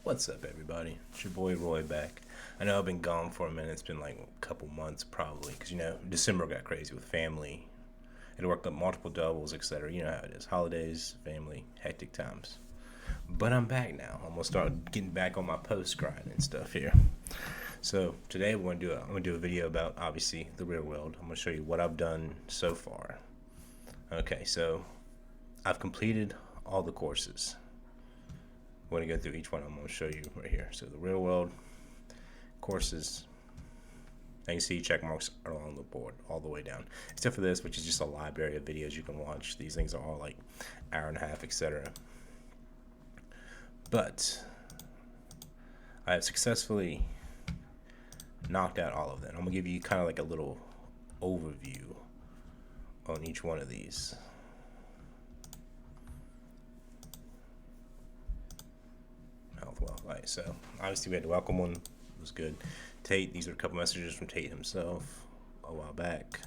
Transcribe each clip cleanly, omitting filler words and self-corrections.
What's up, everybody? It's your boy Roy back. I know I've been gone for a minute. It's been like a couple months, probably, because December got crazy with family. It worked up multiple doubles, etc. You know how it is: holidays, family, hectic times. But I'm back now. I'm gonna start getting back on my post grind and stuff here. So today I'm gonna do a video about obviously the real world. I'm gonna show you what I've done so far. Okay, so I've completed all the courses. I'm going to go through each one. I'm going to show you right here. So the real world courses, and you see check marks are along the board all the way down, except for this, which is just a library of videos you can watch. These things are all like hour and a half, etc. But I have successfully knocked out all of them. I'm going to give you kind of like a little overview on each one of these. Well, right, so obviously we had the welcome one. It was good. Tate, these are a couple messages from Tate himself a while back.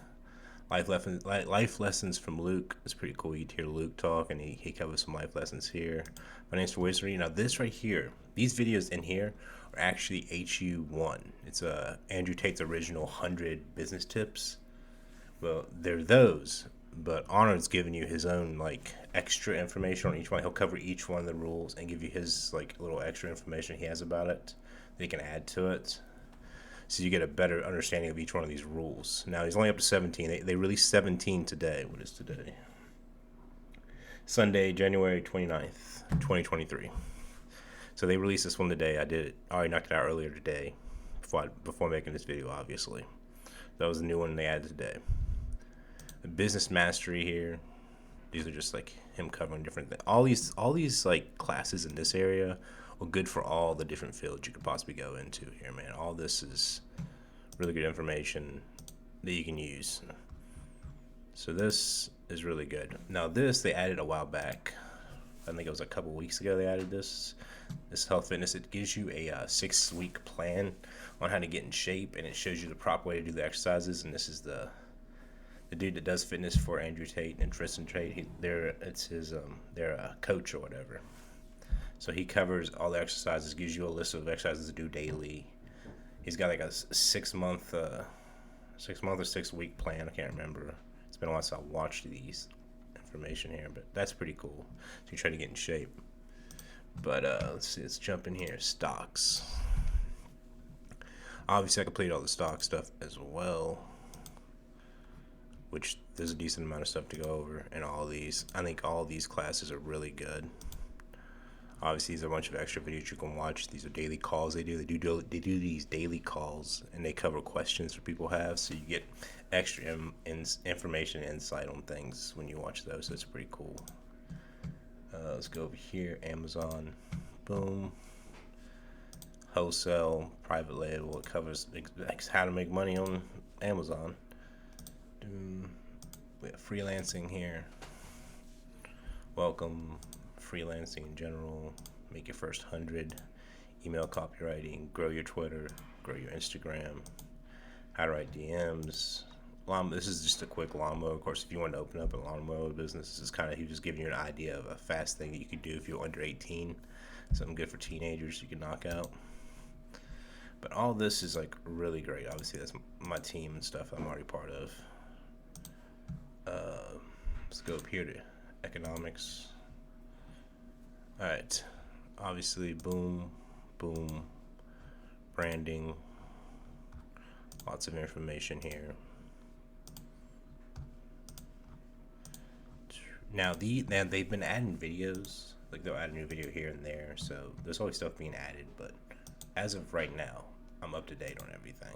Life lessons from Luke. It's pretty cool. You'd hear Luke talk, and he covers some life lessons here. Financial Wizardry. Now this right here, these videos in here are actually HU1. It's Andrew Tate's original 100 business tips. Well, they're those, but Arnold's giving you his own like extra information on each one. He'll cover each one of the rules and give you his like little extra information he has about it that he can add to it, so you get a better understanding of each one of these rules. Now he's only up to 17. They released 17 today. What is today? Sunday, January 29th, 2023. So they released this one today. I already knocked it out earlier today before making this video, obviously. That was the new one they added today. The business mastery here. These are just like him covering different things. All these like classes in this area are good for all the different fields you could possibly go into here, man. All this is really good information that you can use. So this is really good. Now this they added a while back. I think it was a couple weeks ago they added this health fitness. It gives you a 6-week plan on how to get in shape, and it shows you the proper way to do the exercises. And this is the dude that does fitness for Andrew Tate and Tristan Tate. They're a coach or whatever. So he covers all the exercises, gives you a list of exercises to do daily. He's got like a 6-month or 6-week plan. I can't remember. It's been a while since I watched these information here, but that's pretty cool. So you try to get in shape. But let's see. Let's jump in here. Stocks. Obviously, I completed all the stock stuff as well, which there's a decent amount of stuff to go over in all these. I think all these classes are really good. Obviously, these are a bunch of extra videos you can watch. These are daily calls they do. They do these daily calls, and they cover questions that people have, so you get extra information and insight on things when you watch those. So it's pretty cool. Let's go over here. Amazon. Boom. Wholesale, private label. It covers how to make money on Amazon. We have freelancing here. Welcome. Freelancing in general. Make your first 100. Email copywriting. Grow your Twitter. Grow your Instagram. How to write DMs. This is just a quick lawnmower. Of course, if you want to open up a lawnmower business, this is kind of, he just giving you an idea of a fast thing that you could do if you're under 18. Something good for teenagers you can knock out. But all this is like really great. Obviously, that's my team and stuff I'm already part of. Let's go up here to economics. All right. Obviously, boom, boom, branding. Lots of information here. Now they've been adding videos. Like they'll add a new video here and there. So there's always stuff being added. But as of right now, I'm up to date on everything.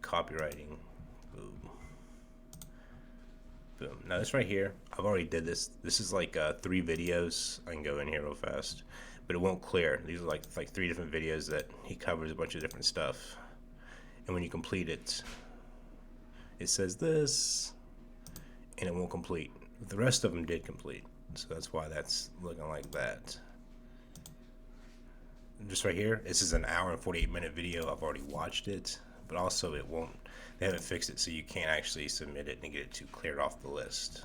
Copywriting. Boom. Boom. Now this right here, I've already did this. This is like 3 videos. I can go in here real fast, but it won't clear. These are like 3 different videos that he covers a bunch of different stuff. And when you complete it, it says this, and it won't complete. The rest of them did complete, so that's why that's looking like that. Just right here, this is an hour and 48-minute video. I've already watched it, but also it won't. They haven't fixed it, so you can't actually submit it and get it too cleared off the list.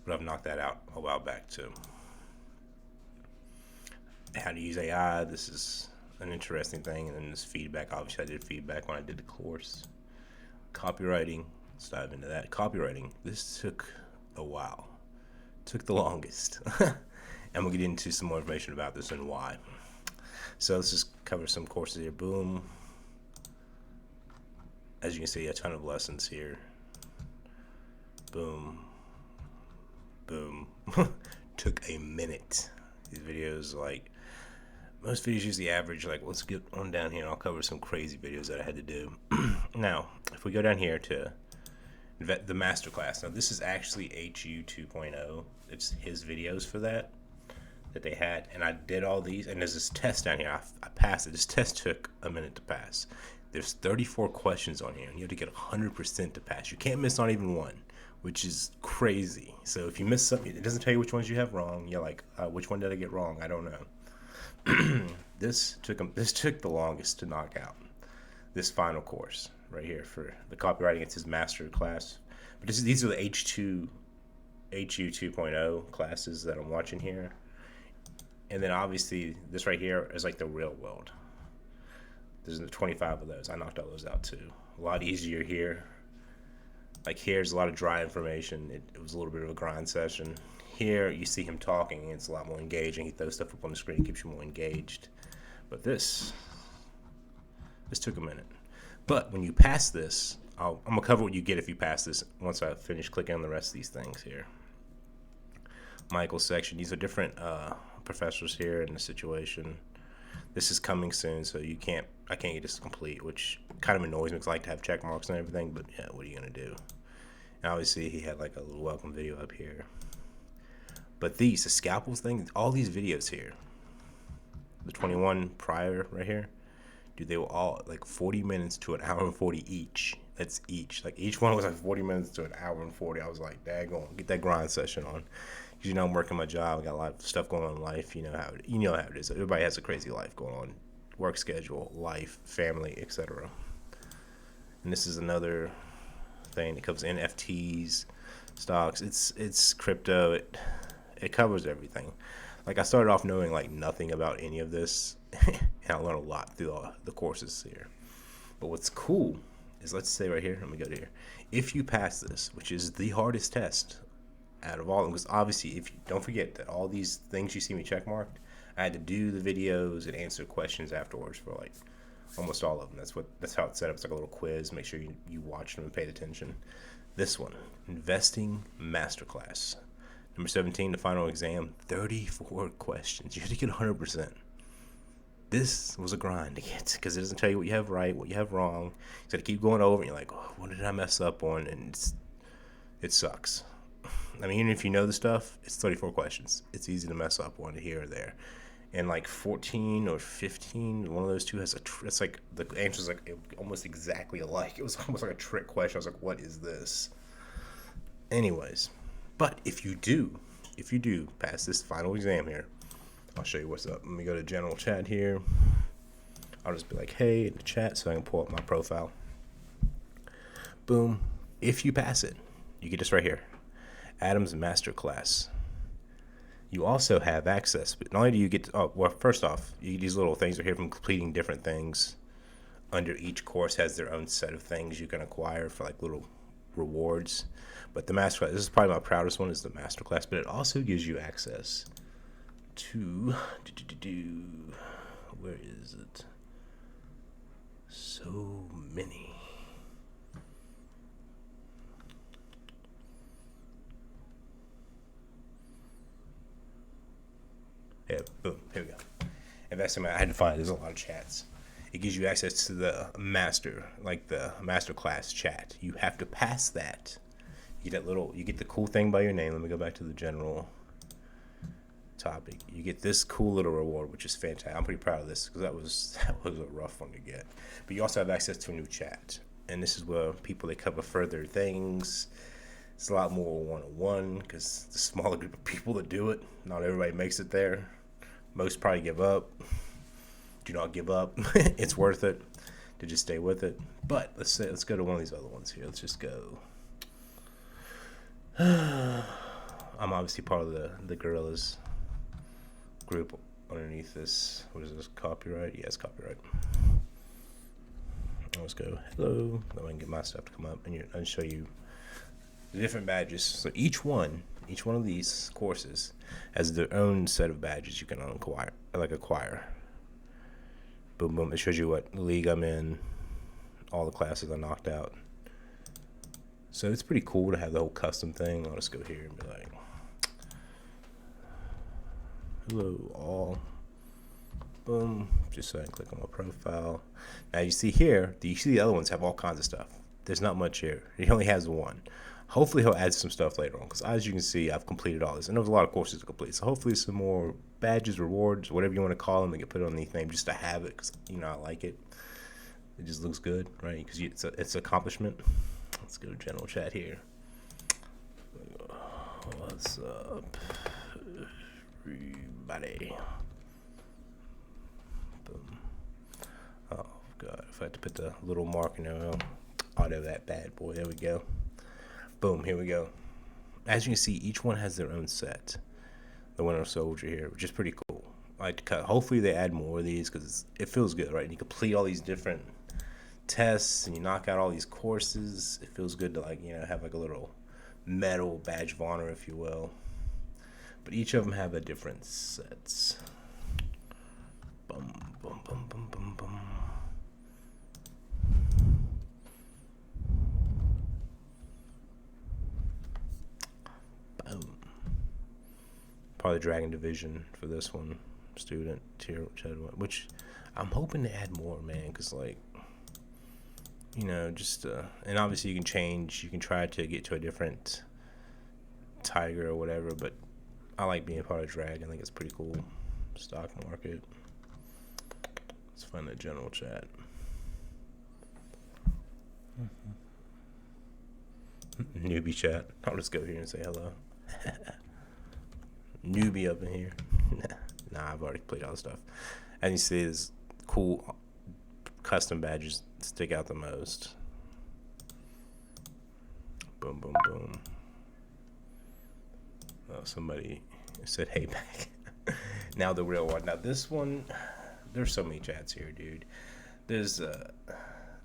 But I've knocked that out a while back too. how to use AI. This is an interesting thing. And then this feedback. Obviously, I did feedback when I did the course. Copywriting. Let's dive into that. Copywriting. This took a while. Took the longest. And we'll get into some more information about this and why. So let's just cover some courses here. Boom. As you can see, a ton of lessons here. Boom. Boom. Took a minute. These videos, like, most videos usually average, like, let's get on down here and I'll cover some crazy videos that I had to do. Now, if we go down here to the masterclass, now this is actually HU 2.0. It's his videos for that they had, and I did all these, and there's this test down here. I passed it. This test took a minute to pass. There's 34 questions on here, and you have to get 100% to pass. You can't miss not even one, which is crazy. So if you miss something, it doesn't tell you which ones you have wrong. You're like, which one did I get wrong? I don't know. This took the longest to knock out. This final course right here for the copywriting. It's his master class. But these are the HU 2.0 classes that I'm watching here. And then obviously this right here is like the real world. There's 25 of those. I knocked all those out too. A lot easier here. Like here's a lot of dry information. It was a little bit of a grind session. Here you see him talking. It's a lot more engaging. He throws stuff up on the screen, keeps you more engaged. But this took a minute. But when you pass this, I'm gonna cover what you get if you pass this once I finish clicking on the rest of these things here. Michael's section. These are different professors here in the situation. This is coming soon, so I can't get this complete, which kind of annoys me because I like to have check marks and everything, but yeah, what are you gonna do? And obviously he had like a little welcome video up here. But the scalpels thing, all these videos here, the 21 prior right here, dude, they were all like 40 minutes to an hour and 40 each. That's each. Like each one was like 40 minutes to an hour and 40. I was like, daggone, get that grind session on. Because you know I'm working my job. I got a lot of stuff going on in life. You know how it is. Everybody has a crazy life going on. Work schedule, life, family, etc. And this is another thing that covers NFTs, stocks. It's crypto. It covers everything. Like I started off knowing like nothing about any of this, and I learned a lot through the courses here. But what's cool is, let's say right here, let me go to here. If you pass this, which is the hardest test out of all of them, because obviously, if you don't forget that all these things you see me check marked, I had to do the videos and answer questions afterwards for like almost all of them. That's how it's set up. It's like a little quiz. Make sure you watched them and paid attention. This one, investing masterclass. Number 17, the final exam, 34 questions. You have to get 100%. This was a grind to get because it doesn't tell you what you have right, what you have wrong. You got to keep going over and you're like, oh, what did I mess up on? And it sucks. I mean, even if you know the stuff, it's 34 questions. It's easy to mess up one here or there. And like 14 or 15, one of those two has it's like the answer's like almost exactly alike. It was almost like a trick question. I was like, what is this? Anyways, but if you do pass this final exam here, I'll show you what's up. Let me go to general chat here. I'll just be like, hey, in the chat, so I can pull up my profile. Boom. If you pass it, you get this right here. Adam's Masterclass. You also have access, but not only do you get, first off, you get these little things are here from completing different things. Under each course has their own set of things you can acquire for like little rewards. But the Masterclass, this is probably my proudest one, is the Masterclass, but it also gives you access to, where is it? So many. Yeah, boom, here we go. Investing, I had to find, there's a lot of chats. It gives you access to the master class chat. You have to pass that. You get the cool thing by your name. Let me go back to the general topic. You get this cool little reward, which is fantastic. I'm pretty proud of this because that was a rough one to get. But you also have access to a new chat, and this is where they cover further things. It's a lot more one-on-one because it's a smaller group of people that do it. Not everybody makes it there. Most probably give up. Do not give up. It's worth it to just stay with it. But let's go to one of these other ones here. Let's just go. I'm obviously part of the Gorillas group underneath this. What is this? Copyright? Yes, copyright. Let's go. Hello. Then I can get my stuff to come up and show you the different badges. So each one of these courses has their own set of badges you can acquire. Boom, boom. It shows you what league I'm in, all the classes I knocked out. So it's pretty cool to have the whole custom thing. I'll just go here and be like, hello all. Boom. Just so I can click on my profile. Now you see here, you see the other ones have all kinds of stuff. There's not much here. He only has one. Hopefully he'll add some stuff later on, because as you can see, I've completed all this. And there's a lot of courses to complete. So hopefully some more badges, rewards, whatever you want to call them, they get put on the name just to have it, because, I like it. It just looks good, right? Because it's accomplishment. Let's go to general chat here. What's up, everybody? Boom. Oh, God. If I had to put the little mark in there, I'll auto that bad boy. There we go. Boom, here we go. As you can see, each one has their own set. The Winter Soldier here, which is pretty cool. Hopefully they add more of these, because it feels good, right? And you complete all these different tests, and you knock out all these courses. It feels good to have a little medal, badge of honor, if you will. But each of them have a different sets. Boom, boom, boom, boom, boom, boom. Probably Dragon Division for this one, student tier, which I'm hoping to add more, man, because and obviously you can try to get to a different tiger or whatever, but I like being a part of Dragon. I think it's pretty cool. Stock market. Let's find the general chat. Newbie chat. I'll just go here and say hello. Newbie up in here. Nah, I've already played all the stuff. As you see, this cool custom badges stick out the most. Boom, boom, boom. Oh, somebody said hey back. Now the real one. Now this one, there's so many chats here, dude. There's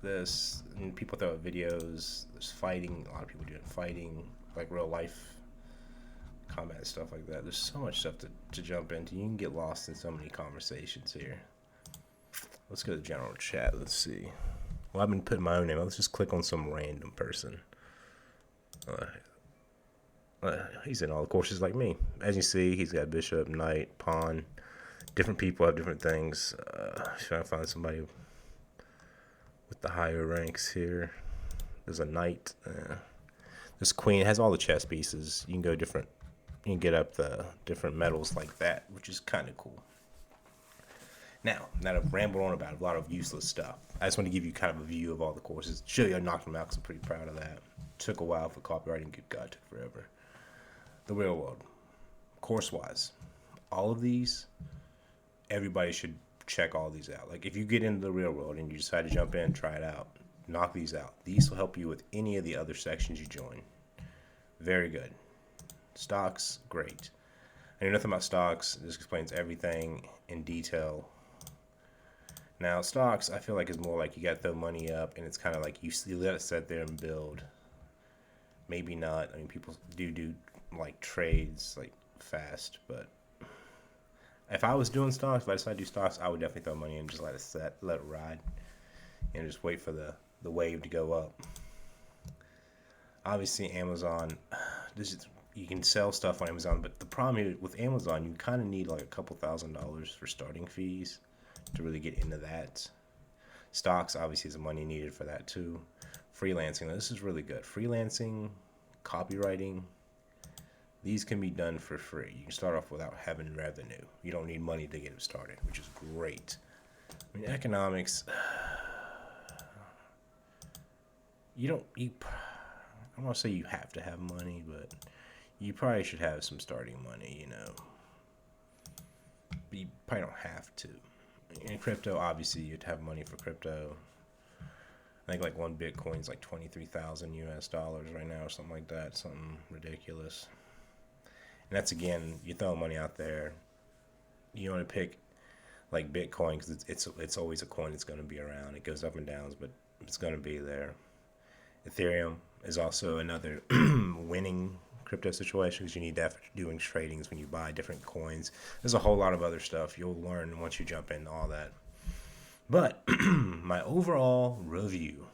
this, and people throw out videos. There's fighting. A lot of people doing fighting, like real life combat stuff like that. There's so much stuff to jump into. You can get lost in so many conversations here. Let's go to general chat. Let's see. Well, I've been putting my own name. Let's just click on some random person. He's in all the courses like me. As you see, he's got bishop, knight, pawn. Different people have different things. Trying to find somebody with the higher ranks here. There's a knight. This queen has all the chess pieces. You can go different. You can get up the different medals like that, which is kind of cool. Now that I've rambled on about a lot of useless stuff, I just want to give you kind of a view of all the courses. Show you I knocked them out, because I'm pretty proud of that. Took a while for copywriting. Good God, took forever. The real world, course-wise, all of these, everybody should check all these out. Like if you get into the real world and you decide to jump in, try it out, knock these out. These will help you with any of the other sections you join. Very good. Stocks, great. I know nothing about stocks. This explains everything in detail. Now, stocks, I feel like is more like you got to throw money up, and it's kind of like you let it sit there and build. Maybe not. I mean, people do like trades like fast, but if I was doing stocks, if I decided to do stocks, I would definitely throw money in and just let it set, let it ride, and just wait for the wave to go up. Obviously, Amazon, you can sell stuff on Amazon, but the problem here with Amazon, you kind of need like a couple $1,000s for starting fees to really get into that. Stocks obviously is money needed for that too. Freelancing, now, this is really good. Freelancing, copywriting, these can be done for free. You can start off without having revenue. You don't need money to get it started, which is great. I mean, economics, I'm going to say you have to have money, but you probably should have some starting money, But you probably don't have to. In crypto, obviously, you'd have money for crypto. I think like one Bitcoin's like 23,000 US dollars right now or something like that. Something ridiculous. And that's, again, you throw money out there. you want to pick like Bitcoin because it's always a coin that's going to be around. It goes up and downs, but it's going to be there. Ethereum is also another winning crypto situation because you need that for doing tradings when you buy different coins. There's a whole lot of other stuff you'll learn once you jump into all that. But my overall review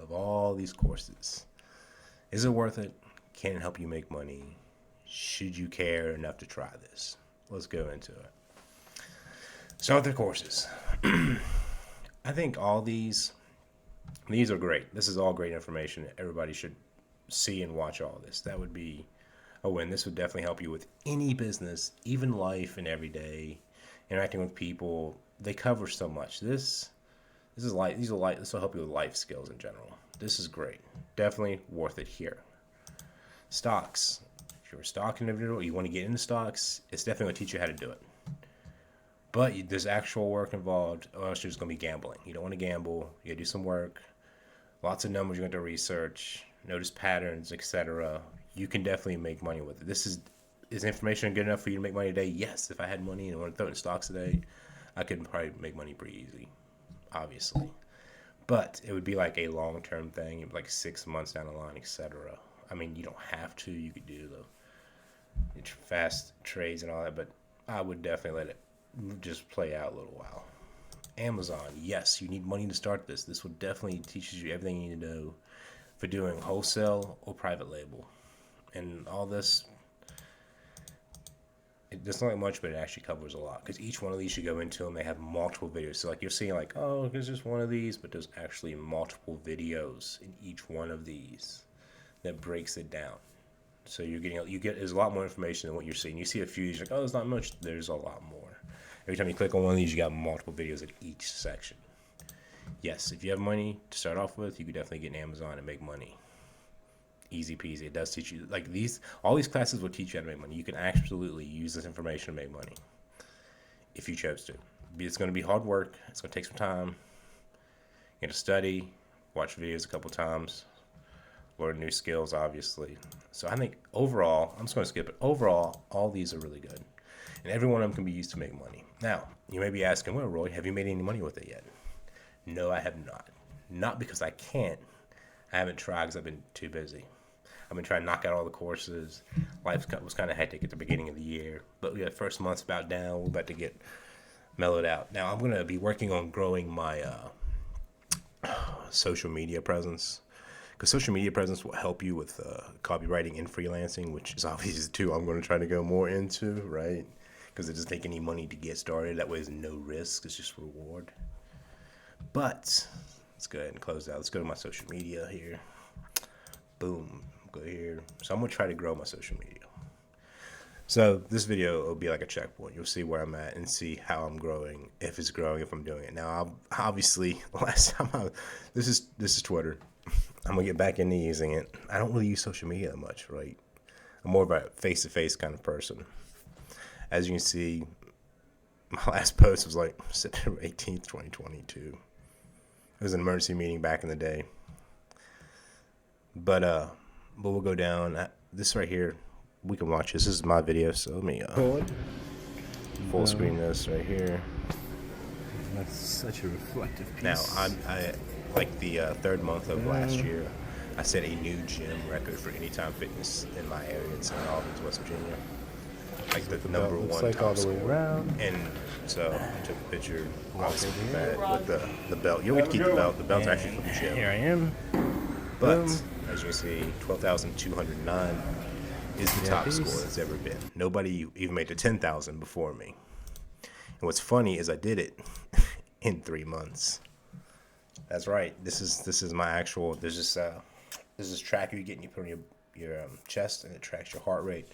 of all these courses, is it worth it? Can it help you make money? Should you care enough to try this? Let's go into it. Start with the courses. I think all these are great. This is all great information. Everybody should see and watch all this. That would be a win. This would definitely help you with any business, even life and everyday, interacting with people. They cover so much. This will help you with life skills in general. This is great. Definitely worth it here. Stocks. If you're a stock individual, you want to get into stocks, it's definitely going to teach you how to do it. But there's actual work involved, or else you're just going to be gambling. You don't want to gamble. You got to do some work. Lots of numbers you're going to research, notice patterns, etc. You can definitely make money with it. Is information good enough for you to make money today? Yes. If I had money and I wanted to throw it in stocks today, I could probably make money pretty easy, obviously. But it would be like a long-term thing, like 6 months down the line, etc. I mean, you don't have to. You could do the fast trades and all that, but I would definitely let it just play out a little while. Amazon, yes, you need money to start this. This will definitely teach you everything you need to know for doing wholesale or private label. And all this, it's not like much, but it actually covers a lot. Because each one of these you go into them, they have multiple videos. So like you're seeing like, oh, there's just one of these, but there's actually multiple videos in each one of these that breaks it down. So there's a lot more information than what you're seeing. You see a few, you're like, oh, there's not much. There's a lot more. Every time you click on one of these, you got multiple videos at each section. Yes, if you have money to start off with, you could definitely get an Amazon and make money. Easy peasy. It does teach you, like all these classes will teach you how to make money. You can absolutely use this information to make money if you chose to. It's going to be hard work. It's going to take some time. You got to study, watch videos a couple times, learn new skills, obviously. So I think overall, I'm just going to skip it. Overall, all these are really good. And every one of them can be used to make money. Now, you may be asking, well, Roy, have you made any money with it yet? No, I have not. Not because I can't. I haven't tried because I've been too busy. I've been trying to knock out all the courses. Life was kind of hectic at the beginning of the year. But the first month's about down. We're about to get mellowed out. Now, I'm going to be working on growing my social media presence. Because social media presence will help you with copywriting and freelancing, which is obviously the two I'm going to try to go more into, right? Because it doesn't take any money to get started. That way there's no risk. It's just reward. But let's go ahead and close out. Let's go to my social media here. Boom. Go here. So I'm going to try to grow my social media. So this video will be like a checkpoint. You'll see where I'm at and see how I'm growing, if it's growing, if I'm doing it. Now, obviously, last time this is Twitter. I'm going to get back into using it. I don't really use social media that much, right? I'm more of a face-to-face kind of person. As you can see, my last post was like September 18th, 2022. It was an emergency meeting back in the day. But we'll go down. This right here, we can watch this. This is my video, so let me full screen this right here. That's such a reflective piece. Now, I like the third month of last year, I set a new gym record for Anytime Fitness in my area in St. Albans, West Virginia. Like the number one like top all the way scorer. around. And so I took a picture, obviously with the belt. You don't get to keep the belt. The belt's actually for the gym. Here I am. But as you can see, 12,209 is the top score that's ever been. Nobody even made the 10,000 before me. And what's funny is I did it in 3 months. That's right. This is my actual. There's this tracker you get and you put on your chest, and it tracks your heart rate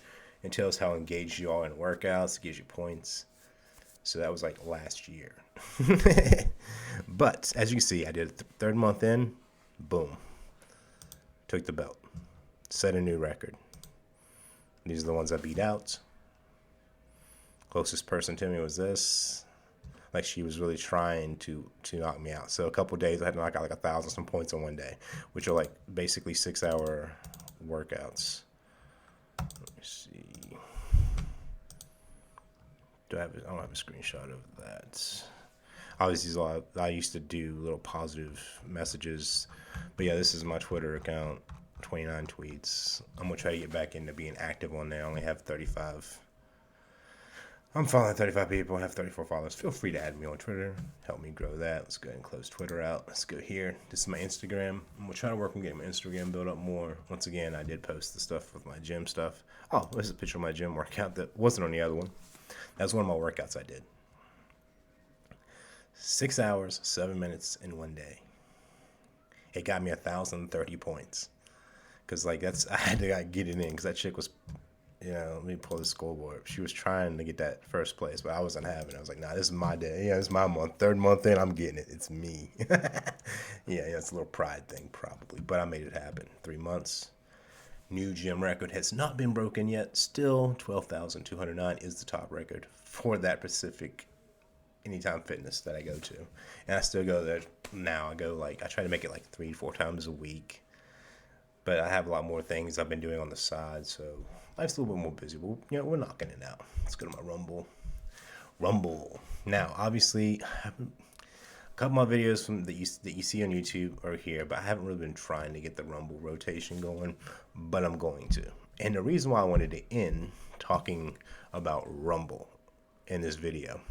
and tells how engaged you are in workouts. It gives you points. So that was like last year. But as you can see, I did it third month in. Boom. Took the belt. Set a new record. These are the ones I beat out. Closest person to me was this. Like she was really trying to knock me out. So a couple of days I had to knock out like 1,000 some points on one day, which are like basically 6-hour workouts. Let me see. I don't have a screenshot of that. Obviously, I used to do little positive messages, but yeah, this is my Twitter account. 29 tweets. I'm gonna try to get back into being active on there. I only have 35. I'm following 35 people. I have 34 followers. Feel free to add me on Twitter. Help me grow that. Let's go ahead and close Twitter out. Let's go here. This is my Instagram. I'm gonna try to work on getting my Instagram built up more. Once again, I did post the stuff with my gym stuff. Oh, there's a picture of my gym workout that wasn't on the other one. That's one of my workouts I did. 6 hours, 7 minutes in one day. It got me 1,030 points. Cause like I had to get it in because that chick was, let me pull the scoreboard. She was trying to get that first place, but I wasn't having it. I was like, nah, this is my day. Yeah, this is my month. 3rd month in, I'm getting it. It's me. yeah, it's a little pride thing probably, but I made it happen. 3 months. New gym record has not been broken yet. Still, 12,209 is the top record for that specific Anytime Fitness that I go to, and I still go there now. I try to make it like 3-4 times a week. But I have a lot more things I've been doing on the side, so life's a little bit more busy. But we're knocking it out. Let's go to my Rumble. Now, obviously, a couple of my videos that you see on YouTube are here, but I haven't really been trying to get the Rumble rotation going. But I'm going to. And the reason why I wanted to end talking about Rumble in this video,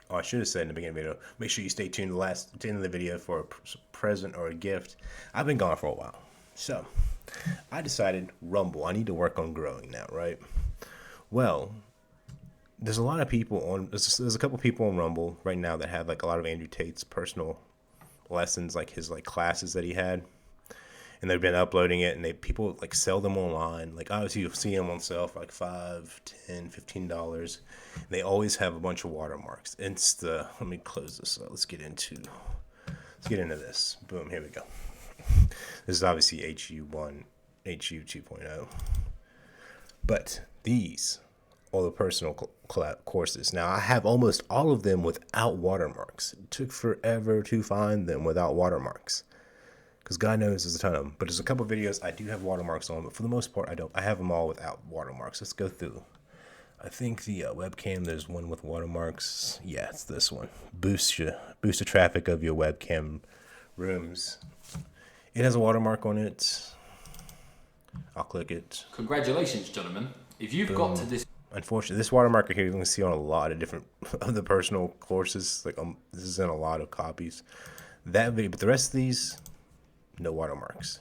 I should have said in the beginning of the video, make sure you stay tuned to the end of the video for a present or a gift. I've been gone for a while. So, I decided Rumble. I need to work on growing now, right? Well, there's a lot of people there's a couple people on Rumble right now that have like a lot of Andrew Tate's personal lessons, like his like classes that he had, and they've been uploading it, and people like sell them online. Like obviously you'll see them on sale for like $5, $10, $15. They always have a bunch of watermarks. Let me close this up. Let's get into this. Boom, here we go. This is obviously HU1, HU 2.0. But these are the personal courses. Now, I have almost all of them without watermarks. It took forever to find them without watermarks, because God knows there's a ton of them. But there's a couple of videos I do have watermarks on, but for the most part, I don't. I have them all without watermarks. Let's go through. I think the webcam, there's one with watermarks. Yeah, it's this one. Boost the traffic of your webcam rooms. It has a watermark on it. I'll click it. Congratulations, gentlemen. If you've got to this... Unfortunately, this watermark here you can see on a lot of different of the personal courses. Like this is in a lot of copies. That video, but the rest of these, no watermarks.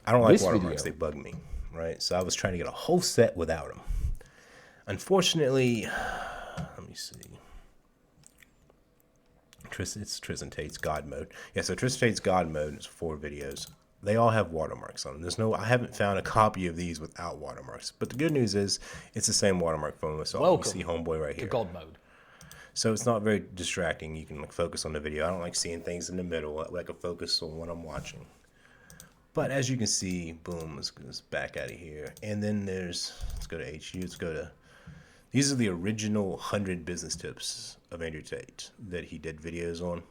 I don't like This watermarks. video. They bug me, right? So I was trying to get a whole set without them. Unfortunately, let me see. It's Tristan Tate's God Mode. Yeah, so Tristan Tate's God Mode is 4 videos. They all have watermarks on them. I haven't found a copy of these without watermarks. But the good news is, it's the same watermark phone. So you see Homeboy right here. To God Mode. So it's not very distracting. You can focus on the video. I don't like seeing things in the middle. I can focus on what I'm watching. But as you can see, boom, let's back out of here. And then let's go to HU. These are the original 100 business tips of Andrew Tate that he did videos on.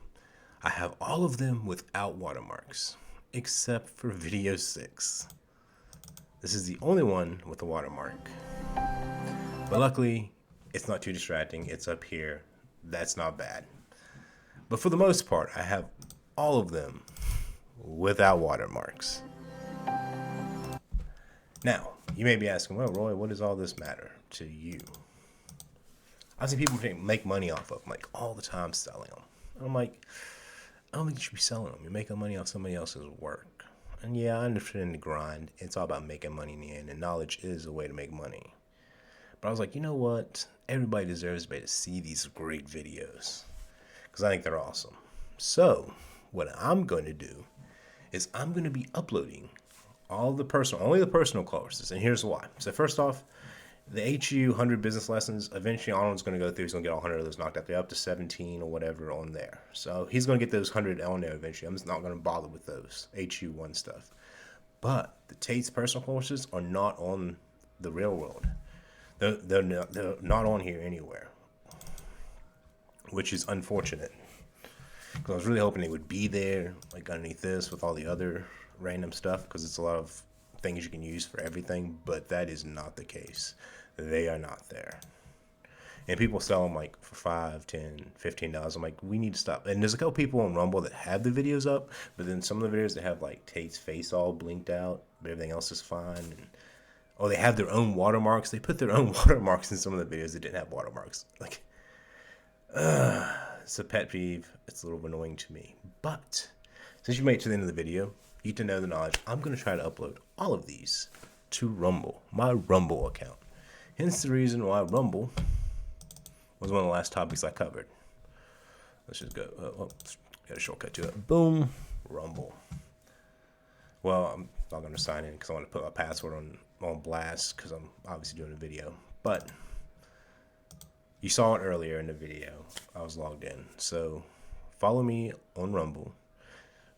I have all of them without watermarks, except for video 6. This is the only one with a watermark. But luckily, it's not too distracting. It's up here. That's not bad. But for the most part, I have all of them without watermarks. Now, you may be asking, well, Roy, what does all this matter to you? I see people make money off of them, like all the time selling them. And I'm like, I don't think you should be selling them. You're making money off somebody else's work. And yeah, I understand the grind. It's all about making money in the end, and knowledge is a way to make money. But I was like, you know what? Everybody deserves to see these great videos, because I think they're awesome. So what I'm going to do is I'm going to be uploading only the personal courses. And here's why. So first off, the HU 100 business lessons, eventually Arnold's going to go through. He's going to get all 100 of those knocked out. They're up to 17 or whatever on there. So he's going to get those 100 on there eventually. I'm just not going to bother with those HU1 stuff. But the Tate's personal courses are not on the real world. They're not on here anywhere, which is unfortunate. Because I was really hoping they would be there, like underneath this with all the other random stuff, because it's a lot of things you can use for everything, but that is not the case. They are not there. And people sell them like for $5, $10, $15. I'm like, we need to stop. And there's a couple people on Rumble that have the videos up, but then some of the videos that have like Tate's face all blinked out, but everything else is fine. And, or they have their own watermarks. They put their own watermarks in some of the videos that didn't have watermarks. Like, it's a pet peeve. It's a little annoying to me. But since you made it to the end of the video, you need to know the knowledge. I'm going to try to upload all of these to Rumble, my Rumble account. Hence the reason why Rumble was one of the last topics I covered. Let's just go. Got a shortcut to it. Boom. Rumble. Well, I'm not going to sign in because I want to put my password on blast because I'm obviously doing a video. But you saw it earlier in the video. I was logged in. So follow me on Rumble.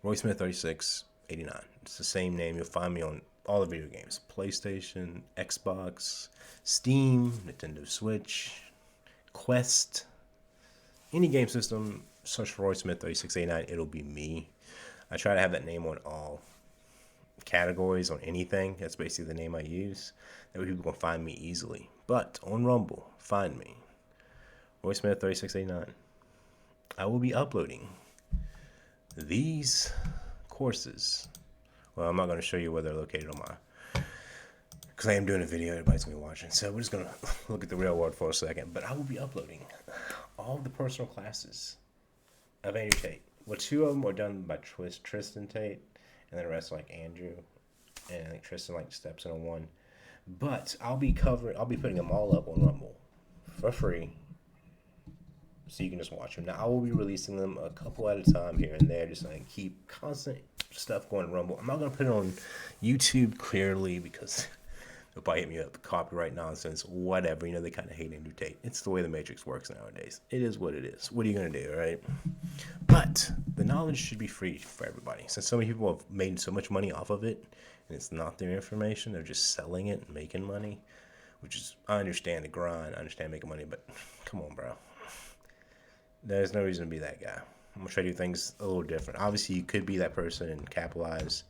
RoySmith3689. It's the same name. You'll find me on all the video games. PlayStation, Xbox, Steam, Nintendo Switch, Quest, any game system, search for RoySmith3689, it'll be me. I try to have that name on all categories, on anything. That's basically the name I use. That way people can find me easily. But on Rumble, find me. RoySmith3689. I will be uploading these courses. Well, I'm not going to show you where they're located on my, because I am doing a video, everybody's going to be watching. So we're just going to look at the real world for a second. But I will be uploading all the personal classes of Andrew Tate. Well, 2 of them are done by Tristan Tate, and then the rest like Andrew. And I think Tristan like steps in on one. But I'll be putting them all up on Rumble for free, so you can just watch them. Now I will be releasing them a couple at a time here and there, just like keep constant stuff going to Rumble. I'm not gonna put it on YouTube clearly because they'll probably hit me up, copyright nonsense, whatever. You know, they kind of hate Andrew Tate. It's the way the Matrix works nowadays. It is what it is. What are you gonna do, right? But the knowledge should be free for everybody. Since so many people have made so much money off of it, and it's not their information, they're just selling it and making money. Which is, I understand the grind, I understand making money, but come on, bro. There's no reason to be that guy. I'm going to try to do things a little different. Obviously, you could be that person and capitalize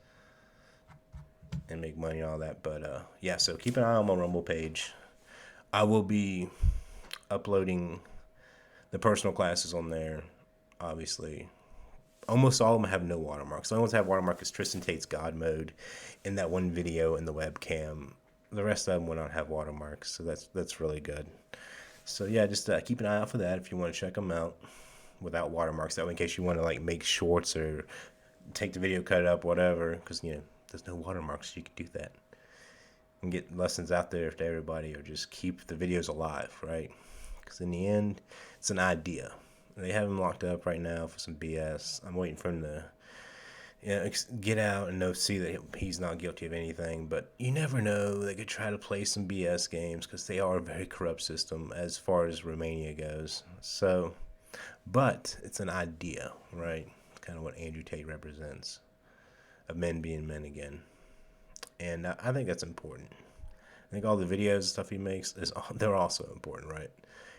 and make money and all that. But, yeah, so keep an eye on my Rumble page. I will be uploading the personal classes on there, obviously. Almost all of them have no watermarks. The only ones that have watermark is Tristan Tate's God mode in that one video in the webcam. The rest of them will not have watermarks, so that's really good. So yeah, just keep an eye out for that if you want to check them out without watermarks. That way, in case you want to like make shorts or take the video, cut it up, whatever. Because there's no watermarks, so you can do that and get lessons out there to everybody, or just keep the videos alive, right? Because in the end, it's an idea. They have him locked up right now for some BS. I'm waiting for him to get out and see that he's not guilty of anything, but you never know. They could try to play some BS games because they are a very corrupt system as far as Romania goes. So, but it's an idea, right? It's kind of what Andrew Tate represents, of men being men again. And I think that's important. I think all the videos and stuff he makes, they're also important, right?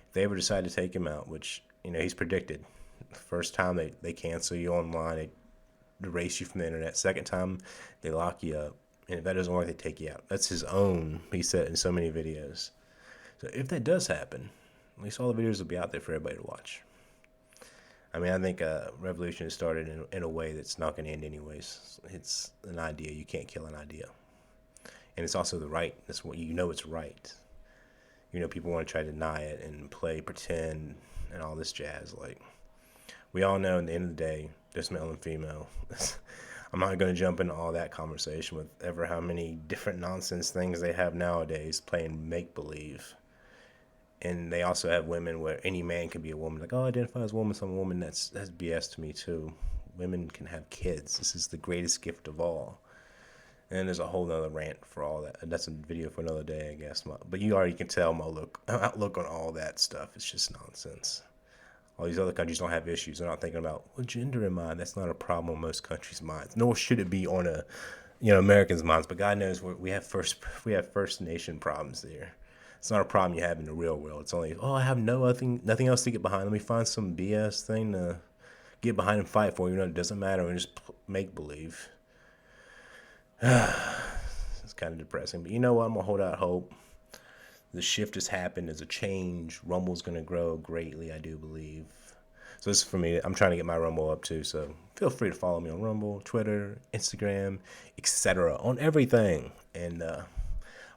If they ever decide to take him out, which, he's predicted. The first time they cancel you online, they erase you from the internet. Second time, they lock you up. And if that doesn't work, they take you out. That's his own, he said in so many videos. So if that does happen, at least all the videos will be out there for everybody to watch. I mean, I think revolution has started in a way that's not going to end anyways. It's an idea. You can't kill an idea. And it's also the right. That's what it's right. People want to try to deny it and play pretend and all this jazz. Like, we all know at the end of the day, there's male and female. I'm not going to jump into all that conversation with ever how many different nonsense things they have nowadays playing make-believe. And they also have women where any man can be a woman. Like, I identify as a woman, so I'm a woman. That's BS to me, too. Women can have kids. This is the greatest gift of all. And there's a whole nother rant for all that. That's a video for another day, I guess. But you already can tell my outlook on all that stuff. It's just nonsense. All these other countries don't have issues. They're not thinking about, what gender am I? That's not a problem on most countries' minds. Nor should it be on Americans' minds. But God knows we have First Nation problems there. It's not a problem you have in the real world. It's only, I have nothing else to get behind. Let me find some BS thing to get behind and fight for. It doesn't matter. We just make believe. It's kind of depressing. But you know what? I'm going to hold out hope The shift has happened. There's a change. Rumble's going to grow greatly, I do believe. So this is for me. I'm trying to get my Rumble up too. So feel free to follow me on Rumble, Twitter, Instagram, etc. on everything. And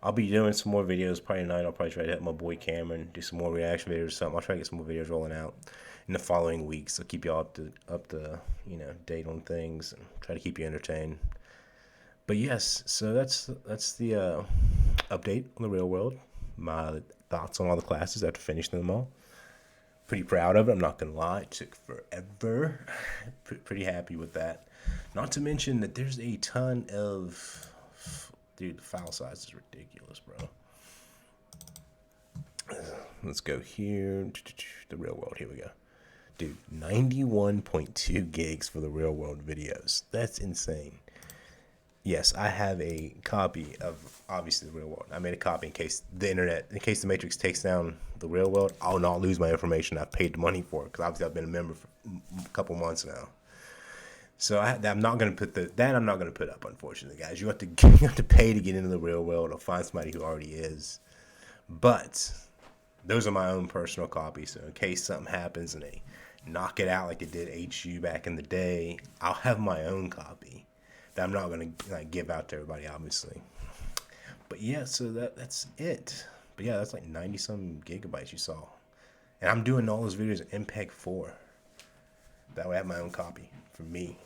I'll be doing some more videos probably tonight. I'll probably try to hit my boy Cameron, do some more reaction videos or something. I'll try to get some more videos rolling out in the following weeks. So keep y'all up to date on things and try to keep you entertained. But yes, so that's the update on the real world. My thoughts on all the classes after finishing them all. Pretty proud of it. I'm not gonna lie. It took forever. Pretty happy with that. Not to mention that there's a ton of, dude, the file size is ridiculous, bro. Let's go here. The real world. Here we go. Dude, 91.2 gigs for the real world videos. That's insane. Yes, I have a copy of, obviously, the real world. I made a copy in case the Matrix takes down the real world, I'll not lose my information I've paid the money for, because obviously I've been a member for a couple months now. So I'm not going to put I'm not going to put up, unfortunately, guys. You have to pay to get into the real world or find somebody who already is. But those are my own personal copies, so in case something happens and they knock it out like they did HU back in the day, I'll have my own copy that I'm not going to give out to everybody, obviously. But yeah, so that's it. But yeah, that's like 90 some gigabytes you saw. And I'm doing all those videos in MPEG-4. That way I have my own copy for me.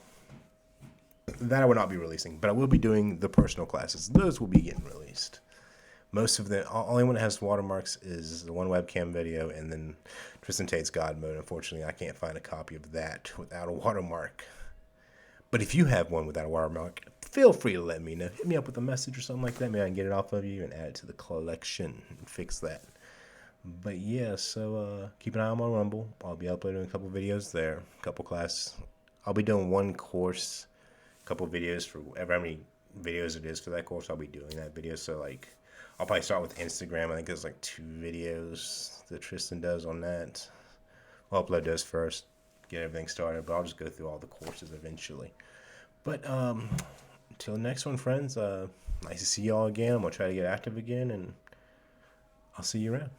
That I will not be releasing, but I will be doing the personal classes. Those will be getting released. Most of the only one that has watermarks is the one webcam video, and then Tristan Tate's God Mode. Unfortunately, I can't find a copy of that without a watermark. But if you have one without a watermark, feel free to let me know. Hit me up with a message or something like that. Maybe I can get it off of you and add it to the collection and fix that. But yeah, so keep an eye on my Rumble. I'll be uploading a couple videos there, a couple classes. I'll be doing one course, a couple videos for whatever how many videos it is for that course. I'll be doing that video. So like, I'll probably start with Instagram. I think there's like 2 videos that Tristan does on that. I'll upload those first, get everything started, but I'll just go through all the courses eventually. But until the next one, friends, nice to see y'all again. I'm gonna try to get active again, and I'll see you around.